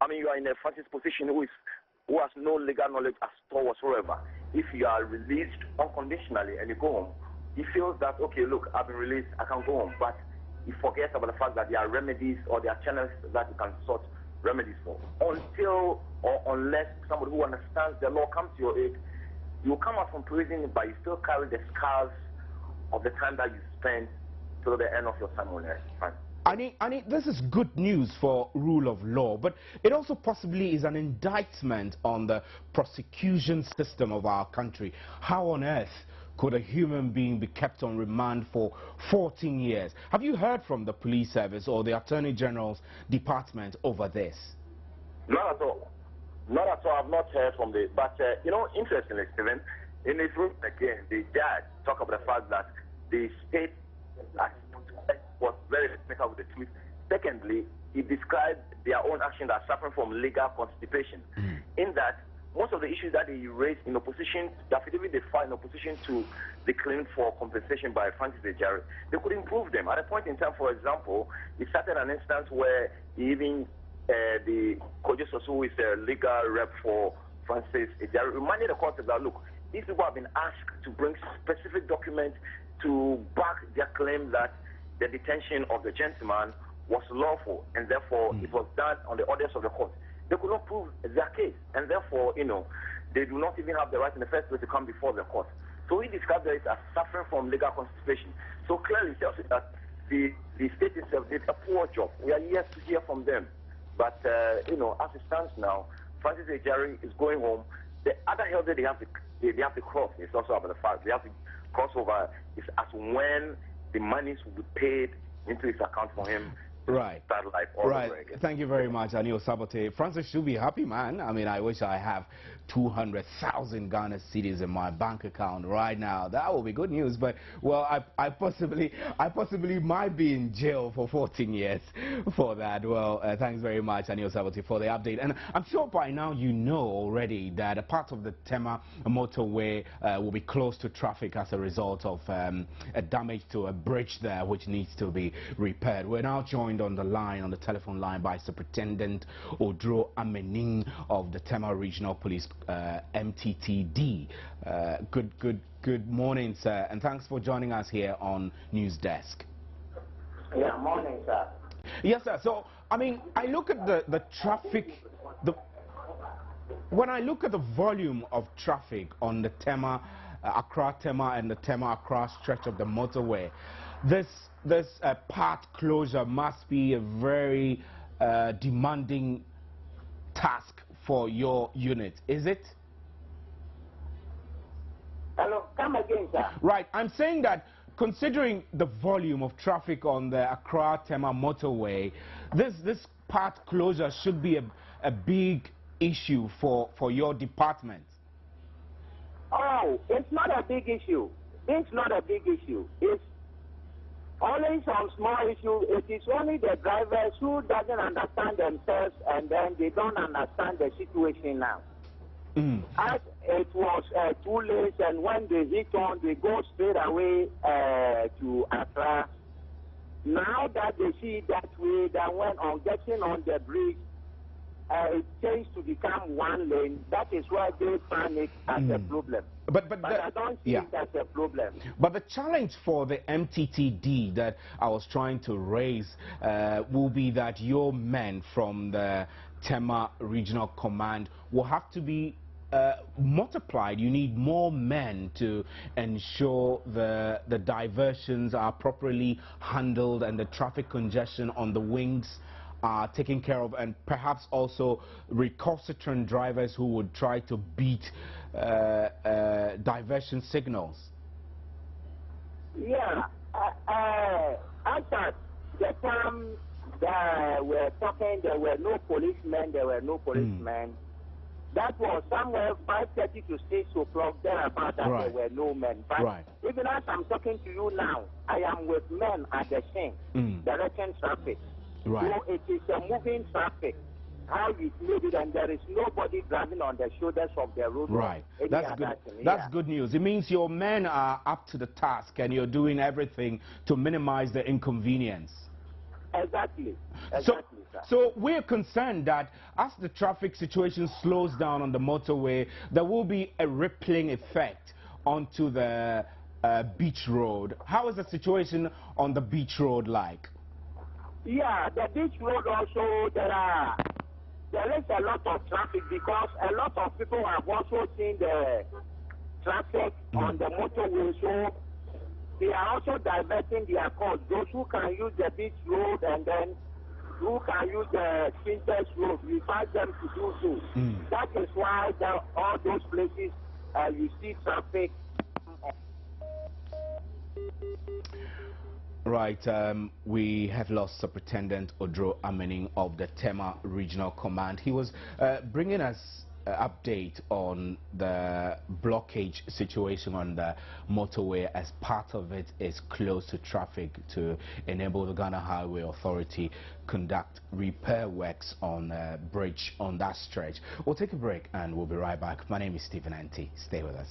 [SPEAKER 16] I mean, you are in a Francis position who has no legal knowledge at all whatsoever. If you are released unconditionally and you go home, he feels that, okay, look, I've been released, I can go home. But he forgets about the fact that there are remedies or there are channels that you can sort remedies for. Until or unless somebody who understands the law comes to your aid, you come out from prison, but you still carry the scars of the time that you spent till the end of your time on earth.
[SPEAKER 1] Annie, this is good news for rule of law, but it also possibly is an indictment on the prosecution system of our country. How on earth could a human being be kept on remand for 14 years? Have you heard from the police service or the Attorney General's department over this?
[SPEAKER 16] Not at all. Not at all. I've not heard from the. But you know, interestingly, Stephen, in his room again, the judge talked about the fact that the state was very technical with the truth. Secondly, he described their own action as suffering from legal constipation, in that most of the issues that they raised in opposition, the affidavit they filed in opposition to the claim for compensation by Francis Ejari, they could improve them. At a point in time, for example, it started an instance where even the Kojo Soso, who is a legal rep for Francis Ejari, reminded the court that, look, these people have been asked to bring specific documents to back their claim that the detention of the gentleman was lawful, and therefore it was done on the orders of the court. They could not prove their case, and therefore, you know, they do not even have the right in the first place to come before the court. So he described it as suffering from legal constipation. So clearly it tells you that the state itself did a poor job. We are yet to hear from them. But, you know, as it stands now, Francis Ejari is going home. The other hill that they have to cross is also about the fact they have to cross over is as when the monies will be paid into his account for him.
[SPEAKER 1] Right.
[SPEAKER 16] Start life all over again.
[SPEAKER 1] Thank you very much, Anil Sabote. Francis should be happy, man. I mean, I wish I have 200,000 Ghana cedis in my bank account right now. That will be good news. But, well, I possibly might be in jail for 14 years for that. Well, thanks very much, Anil Sabote, for the update. And I'm sure by now you know already that a part of the Tema motorway will be closed to traffic as a result of a damage to a bridge there, which needs to be repaired. We're now joined on the telephone line by Superintendent Odro Amening of the Tema Regional Police MTTD. Good morning, sir, and thanks for joining us here on News Desk.
[SPEAKER 17] Yeah, morning, sir.
[SPEAKER 1] Yes, sir. So, I mean, I look at the traffic, when I look at the volume of traffic on the Tema, Accra Tema and the Tema Accra stretch of the motorway, this part closure must be a very demanding task for your unit, is it?
[SPEAKER 17] Hello, come again, sir.
[SPEAKER 1] Right, I'm saying that considering the volume of traffic on the Accra Tema motorway, this part closure should be a big issue for your department.
[SPEAKER 17] Oh, it's not a big issue. It's not a big issue. It's only some small issue. It is only the drivers who doesn't understand themselves, and then they don't understand the situation now. As it was too late, and when they hit on, they go straight away to Accra. Now that they see it that way, that when on getting on the bridge, it changed to become one lane. That is why they panic as a problem. But I don't see it as a problem.
[SPEAKER 1] But the challenge for the MTTD that I was trying to raise will be that your men from the Tema Regional Command will have to be multiplied. You need more men to ensure the diversions are properly handled and the traffic congestion on the wings are taken care of, and perhaps also recalcitrant drivers who would try to beat diversion signals.
[SPEAKER 17] Yeah, after the time that we're talking, there were no policemen, That was somewhere 5:30 to 6 o'clock, thereabout, that there were no men. But even as I'm talking to you now, I am with men at the scene, directing traffic. So it is a moving traffic. How you move it, and there is nobody driving on the shoulders of the road.
[SPEAKER 1] Right. That's good. That's good news. It means your men are up to the task, and you're doing everything to minimize the inconvenience.
[SPEAKER 17] Exactly.
[SPEAKER 1] So we're concerned that as the traffic situation slows down on the motorway, there will be a rippling effect onto the beach road. How is the situation on the beach road like?
[SPEAKER 17] Yeah, the beach road also, there is a lot of traffic because a lot of people have also seen the traffic on the motorway, so they are also diverting their course. Those who can use the beach road and then who can use the Princess Road, we find them to do so. That is why all those places you see traffic.
[SPEAKER 1] Right, we have lost Superintendent Odro Amening of the Tema Regional Command. He was bringing us an update on the blockage situation on the motorway, as part of it is closed to traffic to enable the Ghana Highway Authority conduct repair works on the bridge on that stretch. We'll take a break and we'll be right back. My name is Stephen Anti. Stay with us.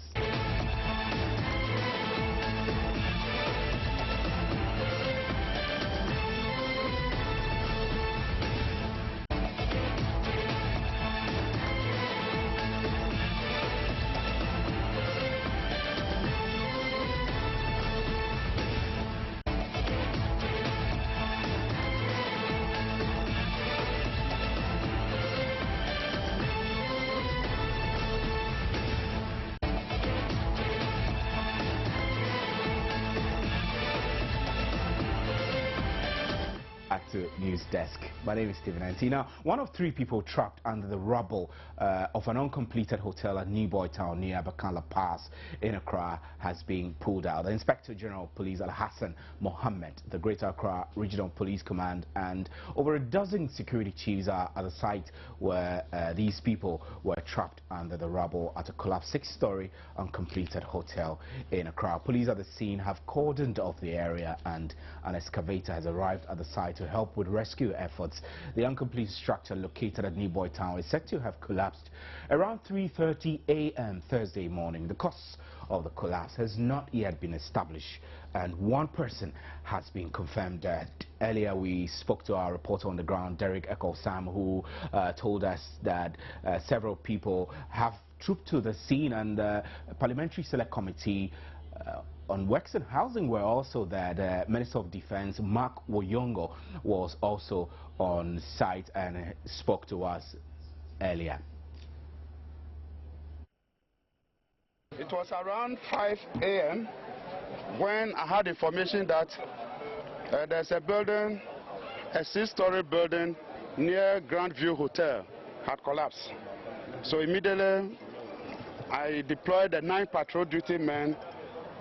[SPEAKER 1] To News Desk. My name is Stephen Anti. Now, one of 3 people trapped under the rubble of an uncompleted hotel at Niboy Town near Bakala Pass in Accra has been pulled out. The Inspector General of Police Al-Hassan Mohammed, the Greater Accra Regional Police Command, and over a dozen security chiefs are at the site where these people were trapped under the rubble at a collapsed 6-story uncompleted hotel in Accra. Police at the scene have cordoned off the area, and an excavator has arrived at the site to help with rescue efforts. The uncompleted structure located at Niboy Town is said to have collapsed around 3:30 a.m. Thursday morning. The cause of the collapse has not yet been established, and one person has been confirmed dead. Earlier we spoke to our reporter on the ground, Derek Ekosam, who told us that several people have trooped to the scene, and the Parliamentary Select Committee on Works and Housing were also there. The Minister of Defense, Mark Woyongo, was also on site and spoke to us earlier.
[SPEAKER 18] It was around 5 a.m. when I had information that there's a building, a 6-story building near Grandview Hotel had collapsed. So immediately I deployed the 9 patrol duty men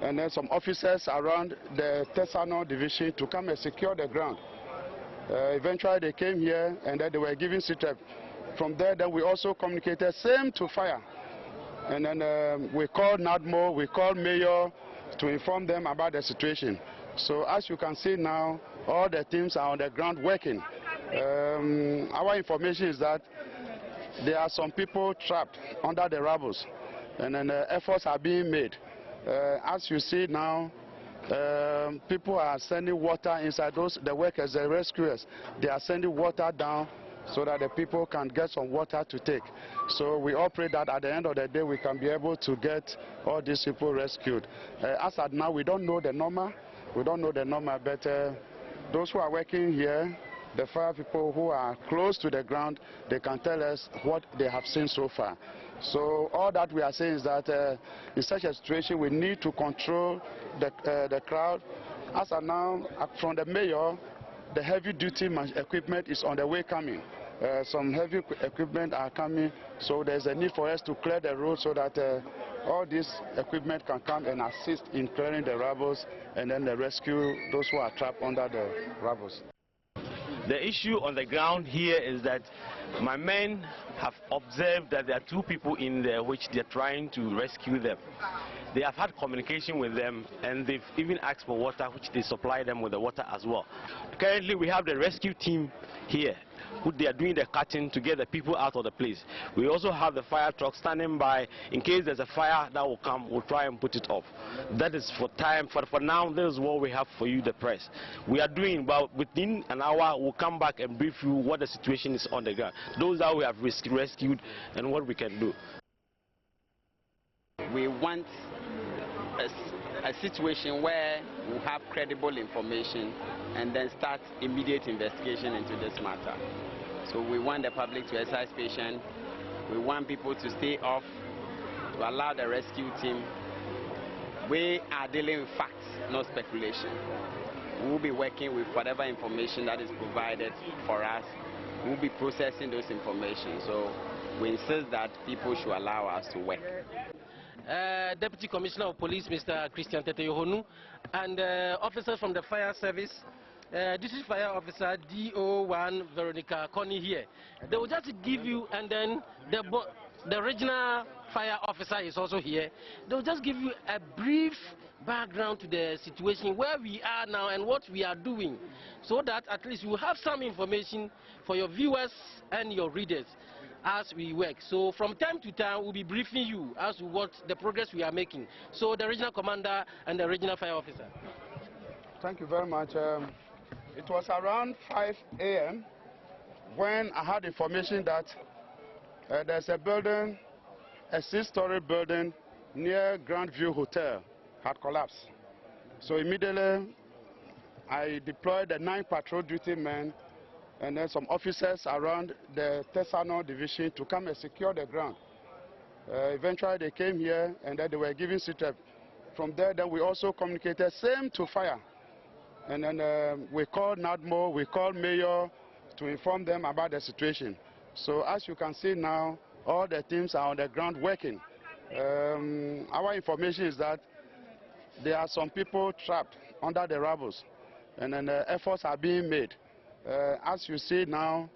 [SPEAKER 18] and then some officers around the Tesano division to come and secure the ground. Eventually they came here and then they were giving sit-rep. From there, then we also communicated same to fire. And then we called NADMO, we called Mayor to inform them about the situation. So as you can see now, all the teams are on the ground working. Our information is that there are some people trapped under the rubble, and then efforts are being made. As you see now, people are sending water inside. The workers, the rescuers, they are sending water down so that the people can get some water to take. So we all pray that at the end of the day we can be able to get all these people rescued. As at now, we don't know the number. We don't know the number, but those who are working here, the fire people who are close to the ground, they can tell us what they have seen so far. So all that we are saying is that in such a situation we need to control the crowd. As of now, from the mayor, the heavy duty equipment is on the way coming. Some heavy equipment are coming, so there's a need for us to clear the road so that all this equipment can come and assist in clearing the rubbles and then rescue those who are trapped under the rubbles.
[SPEAKER 19] The issue on the ground here is that my men have observed that there are 2 people in there which they're trying to rescue them. They have had communication with them, and they've even asked for water, which they supply them with the water as well. Currently we have the rescue team here, who they are doing the cutting to get the people out of the place. We also have the fire truck standing by in case there's a fire that will come. We'll try and put it off. That is for time. For now, this is what we have for you, the press. We are doing, but within an hour we'll come back and brief you what the situation is on the ground. Those that we have rescued and what we can do.
[SPEAKER 20] We want a situation where we have credible information and then start immediate investigation into this matter. So we want the public to exercise patience. We want people to stay off, to allow the rescue team. We are dealing with facts, not speculation. We will be working with whatever information that is provided for us. We will be processing those information. So we insist that people should allow us to work.
[SPEAKER 12] Deputy Commissioner of Police, Mr. Christian Tete-Yohonu, and officers from the fire service. District Fire Officer DO1 Veronica Connie here. They will just give you, and then the regional fire officer is also here. They will just give you a brief background to the situation where we are now and what we are doing, so that at least you have some information for your viewers and your readers as we work. So from time to time we'll be briefing you as to what the progress we are making. So the regional commander and the regional fire officer.
[SPEAKER 18] Thank you very much. It was around 5 a.m. when I had information that there's a building, a 6-story building near Grandview Hotel had collapsed. So immediately I deployed the 9 patrol duty men and then some officers around the Tesano division to come and secure the ground. Eventually they came here and then they were giving CTEP. From there then we also communicated same to fire. And then we called NADMO, we called Mayor to inform them about the situation. So as you can see now, all the teams are on the ground working. Our information is that there are some people trapped under the rubble, and then efforts are being made. As you see now,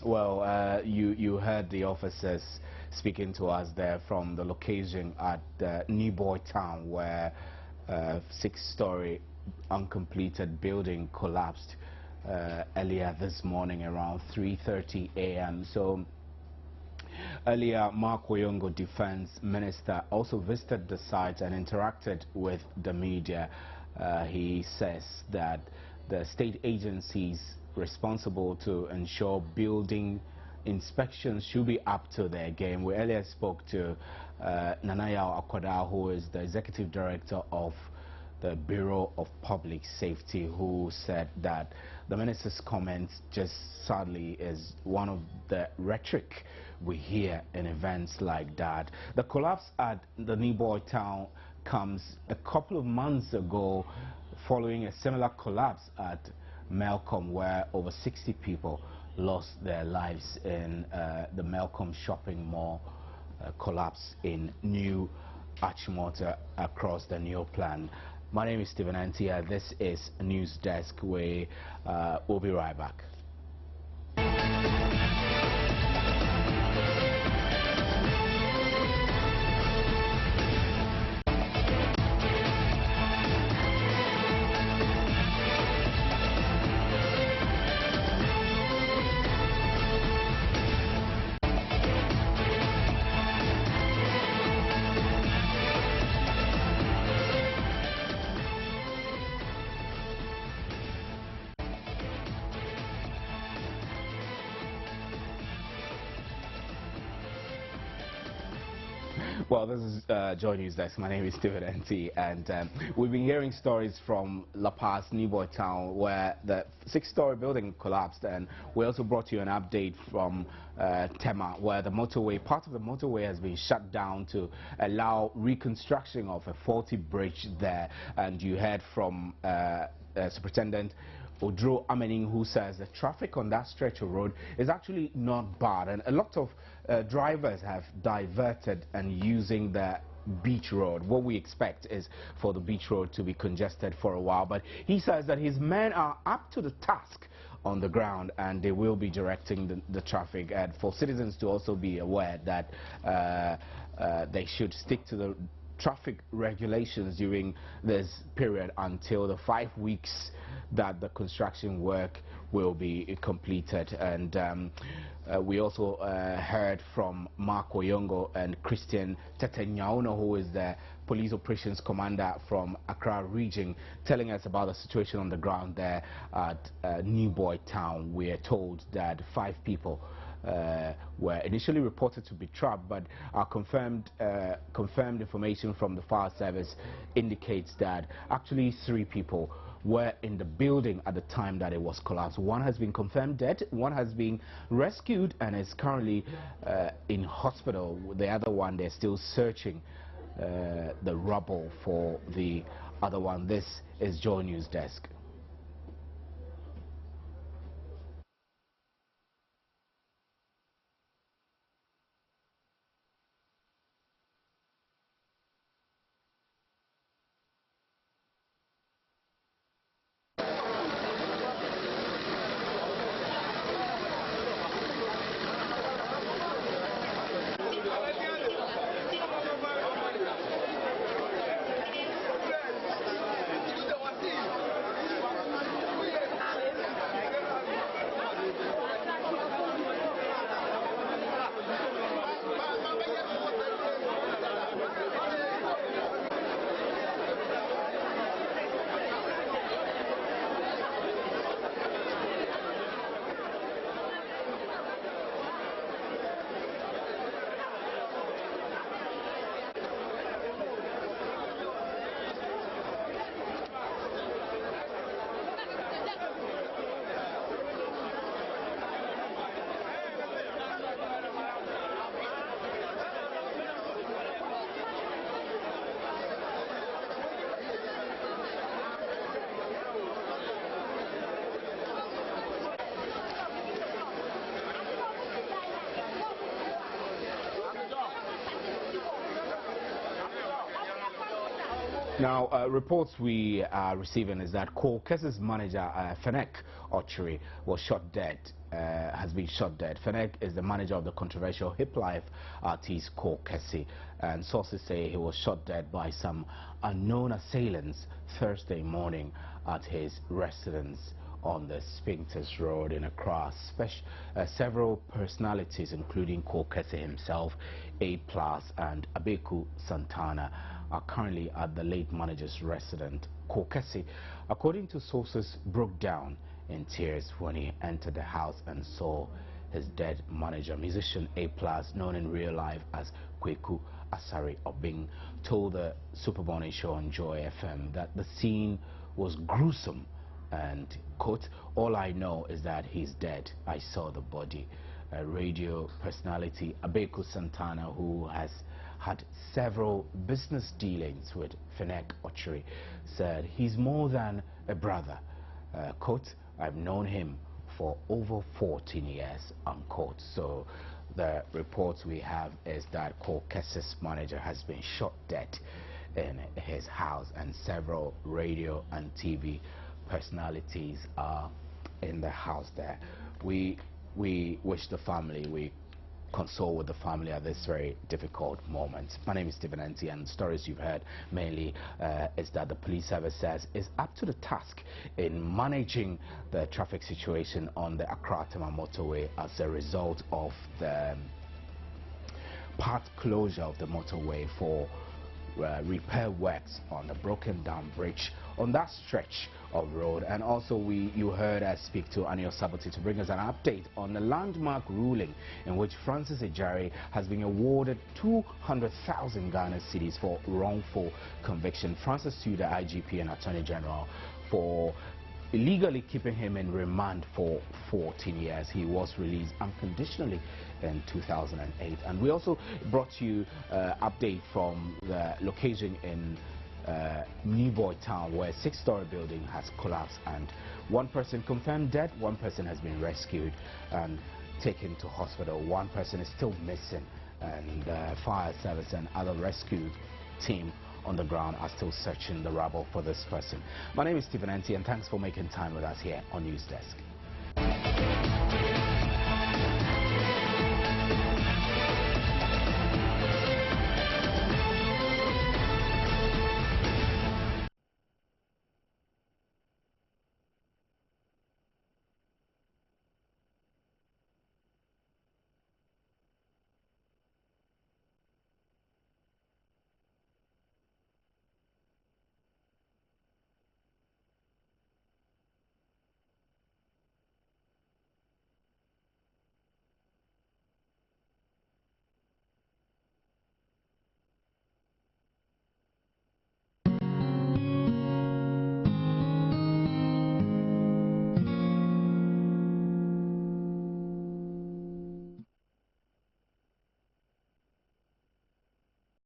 [SPEAKER 1] well, you heard the officers speaking to us there from the location at Newboy Town, where a 6-story uncompleted building collapsed earlier this morning around 3:30 a.m. So earlier, Mark Oyongo, Defense Minister, also visited the site and interacted with the media. He says that the state agencies responsible to ensure building inspections should be up to their game. We earlier spoke to Nanaya Acquah, who is the Executive Director of the Bureau of Public Safety, who said that the minister's comments just sadly is one of the rhetoric we hear in events like that. The collapse at the Newboy Town comes a couple of months ago following a similar collapse at Melcombe, where over 60 people lost their lives in the Melcombe shopping mall collapse in New Achimota across the New Plan. My name is Stephen Antia. This is News Desk. We'll be right back. Well, this is Joynews Desk. My name is Stephen NT, and we've been hearing stories from La Paz, Newboy Town, where the 6-story building collapsed, and we also brought you an update from Tema, where the motorway, part of the motorway has been shut down to allow reconstruction of a faulty bridge there, and you heard from Superintendent Odro Amening, who says the traffic on that stretch of road is actually not bad, and a lot of drivers have diverted and using the beach road. What we expect is for the beach road to be congested for a while, but he says that his men are up to the task on the ground and they will be directing the traffic, and for citizens to also be aware that they should stick to the traffic regulations during this period until the 5 weeks that the construction work will be completed. And we also heard from Mark Oyongo and Christian Tete-Yohonu, who is the police operations commander from Accra region, telling us about the situation on the ground there at Newboy Town. We are told that 5 people were initially reported to be trapped, but our confirmed information from the fire service indicates that actually 3 people were in the building at the time that it was collapsed. One has been confirmed dead, one has been rescued and is currently in hospital. The other one, they're still searching the rubble for the other one. This is Joynews Desk. Now, reports we are receiving is that Kokesi's manager, Fenek Ochiri, was shot dead. Has been shot dead. Fenek is the manager of the controversial hip life artist Kokesi, and sources say he was shot dead by some unknown assailants Thursday morning at his residence on the Sphinxes Road in Acquah. Several personalities, including Kokesi himself, A+, and Abeku Santana, are currently at the late manager's residence. Kokesi, according to sources, broke down in tears when he entered the house and saw his dead manager. Musician A+, known in real life as Kweku Asari Obing, told the Super Morning Show on Joy FM that the scene was gruesome and, quote, "All I know is that he's dead. I saw the body." Radio personality Abeku Santana, who has had several business dealings with Fenek Ochiri, said he's more than a brother. Quote, "I've known him for over 14 years, unquote. So the reports we have is that Kokesi's manager has been shot dead in his house, and several radio and TV personalities are in the house there. We wish the family, we console with the family at this very difficult moment. My name is Stephen Enti, and stories you've heard mainly is that the police service says is up to the task in managing the traffic situation on the Acquah motorway as a result of the part closure of the motorway for repair works on the broken down bridge on that stretch of road. And also you heard us speak to Anil Sabati to bring us an update on the landmark ruling in which Francis Ejari has been awarded 200,000 Ghana cedis for wrongful conviction. Francis sued the IGP and Attorney General for illegally keeping him in remand for 14 years. He was released unconditionally in 2008. And we also brought you update from the location in Newboy Town, where a 6-story building has collapsed and one person confirmed dead, one person has been rescued and taken to hospital. One person is still missing, and fire service and other rescue team on the ground are still searching the rubble for this person. My name is Stephen Enti, and thanks for making time with us here on News Desk.